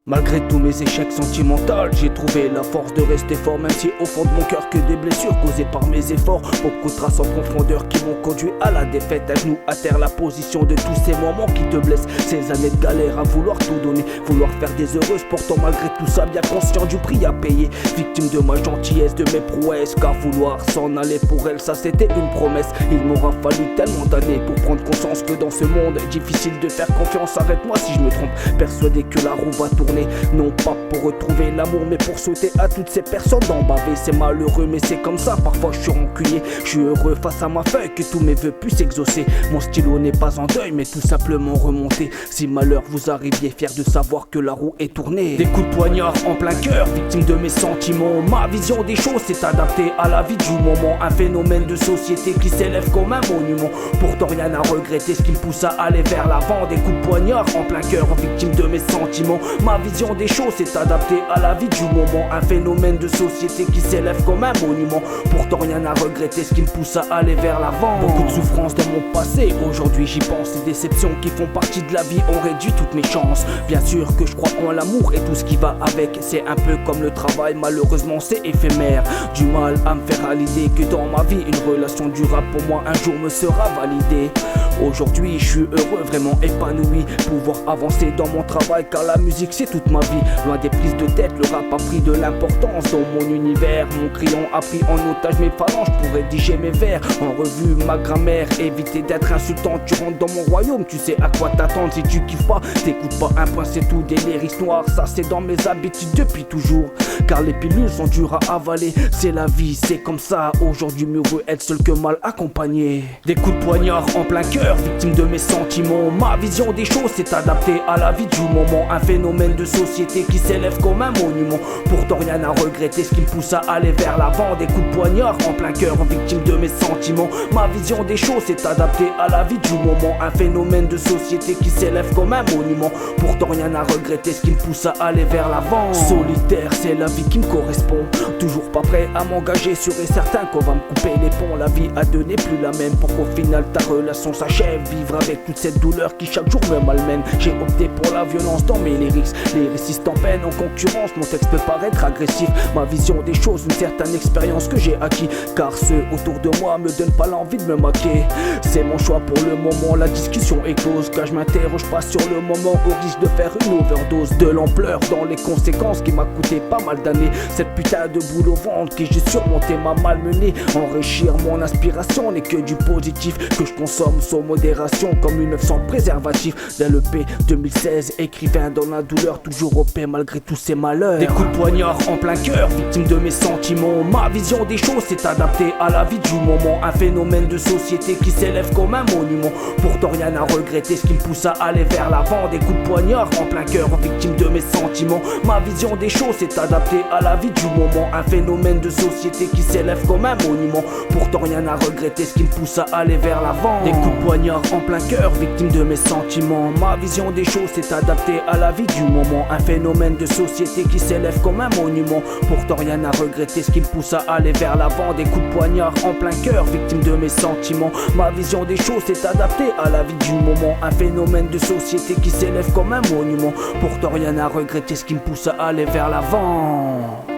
Malgré tous mes échecs sentimentaux, j'ai trouvé la force de rester fort, même si au fond de mon cœur que des blessures causées par mes efforts. Beaucoup de traces en profondeur qui m'ont conduit à la défaite. À genoux à terre, la position de tous ces moments qui te blessent. Ces années de galère à vouloir tout donner, vouloir faire des heureuses, pourtant malgré tout ça bien conscient du prix à payer. Victime de ma gentillesse, de mes prouesses, car vouloir s'en aller pour elle, ça c'était une promesse. Il m'aura fallu tellement d'années pour prendre conscience que dans ce monde difficile de faire confiance. Arrête-moi si je me trompe, persuadé que la roue va tourner. Non pas pour retrouver l'amour, mais pour souhaiter à toutes ces personnes d'en baver. C'est malheureux mais c'est comme ça, parfois je suis rancunier. Je suis heureux face à ma feuille, que tous mes vœux puissent s'exaucer. Mon stylo n'est pas en deuil mais tout simplement remonté. Si malheur vous arriviez, fier de savoir que la roue est tournée. Des coups de poignard en plein cœur, victime de mes sentiments. Ma vision des choses s'est adaptée à la vie du moment. Un phénomène de société qui s'élève comme un monument. Pourtant rien à regretter, ce qui me pousse à aller vers l'avant. Des coups de poignard en plein cœur, victime de mes sentiments. Ma vision des choses s'est adaptée à la vie du moment. Un phénomène de société qui s'élève comme un monument. Pourtant rien à regretter, ce qui me pousse à aller vers l'avant. Beaucoup de souffrances dans mon passé, aujourd'hui j'y pense. Les déceptions qui font partie de la vie ont réduit toutes mes chances. Bien sûr que je crois en l'amour et tout ce qui va avec. C'est un peu comme le travail, malheureusement c'est éphémère. Du mal à me faire à l'idée que dans ma vie une relation durable pour moi un jour me sera validée. Aujourd'hui je suis heureux, vraiment épanoui, pouvoir avancer dans mon travail, car la musique c'est toute ma vie. Loin des prises de tête, le rap a pris de l'importance dans mon univers. Mon crayon a pris en otage mes phalanges pour rédiger mes vers. En revue ma grammaire, éviter d'être insultant. Tu rentres dans mon royaume, tu sais à quoi t'attendre. Si tu kiffes pas, t'écoutes pas un point, c'est tout. Des lyrics noirs, ça c'est dans mes habitudes depuis toujours. Car les pilules sont dures à avaler, c'est la vie, c'est comme ça. Aujourd'hui mieux vaut être seul que mal accompagné. Des coups de poignard en plein cœur, victime de mes sentiments. Ma vision des choses s'est adaptée à la vie du moment. Un phénomène de société qui s'élève comme un monument. Pourtant rien à regretter, ce qui me pousse à aller vers l'avant. Des coups de poignard en plein cœur, victime de mes sentiments. Ma vision des choses s'est adaptée à la vie du moment. Un phénomène de société qui s'élève comme un monument. Pourtant rien à regretter, ce qui me pousse à aller vers l'avant. Solitaire, c'est la vie qui me correspond. Toujours pas prêt à m'engager, sûr et certain qu'on va me couper les ponts. La vie à deux n'est plus la même, pour qu'au final ta relation s'achève. Vivre avec toute cette douleur qui chaque jour me malmène. J'ai opté pour la violence dans mes lyrics. Les récistes en peine, en concurrence, mon texte peut paraître agressif. Ma vision des choses, une certaine expérience que j'ai acquis. Car ceux autour de moi me donnent pas l'envie de me maquer. C'est mon choix pour le moment, la discussion est close. Car je m'interroge pas sur le moment, au risque de faire une overdose. De l'ampleur dans les conséquences qui m'a coûté pas mal d'années. Cette putain de boule au ventre que j'ai surmonté m'a malmené. Enrichir mon inspiration n'est que du positif que je consomme sans modération, comme une œuvre sans préservatif. D'un EP 2016, écrivain dans la douleur, toujours au paix malgré tous ces malheurs. Des coups de poignard en plein cœur, victime de mes sentiments. Ma vision des choses s'est adaptée à la vie du moment. Un phénomène de société qui s'élève comme un monument. Pourtant rien à regretter, ce qui me pousse à aller vers l'avant. Des coups de poignard en plein cœur, victime de mes sentiments. Ma vision des choses s'est adaptée à la vie du moment. Un phénomène de société qui s'élève comme un monument. Pourtant rien à regretter, ce qui me pousse à aller vers l'avant. Des coups de poignard en plein cœur, victime de mes sentiments. Ma vision des choses s'est adaptée à la vie du moment. Un phénomène de société qui s'élève comme un monument. Pourtant rien à regretter, ce qui me pousse à aller vers l'avant. Des coups de poignard en plein cœur, victime de mes sentiments. Ma vision des choses s'est adaptée à la vie du moment. Un phénomène de société qui s'élève comme un monument. Pourtant rien à regretter, ce qui me pousse à aller vers l'avant.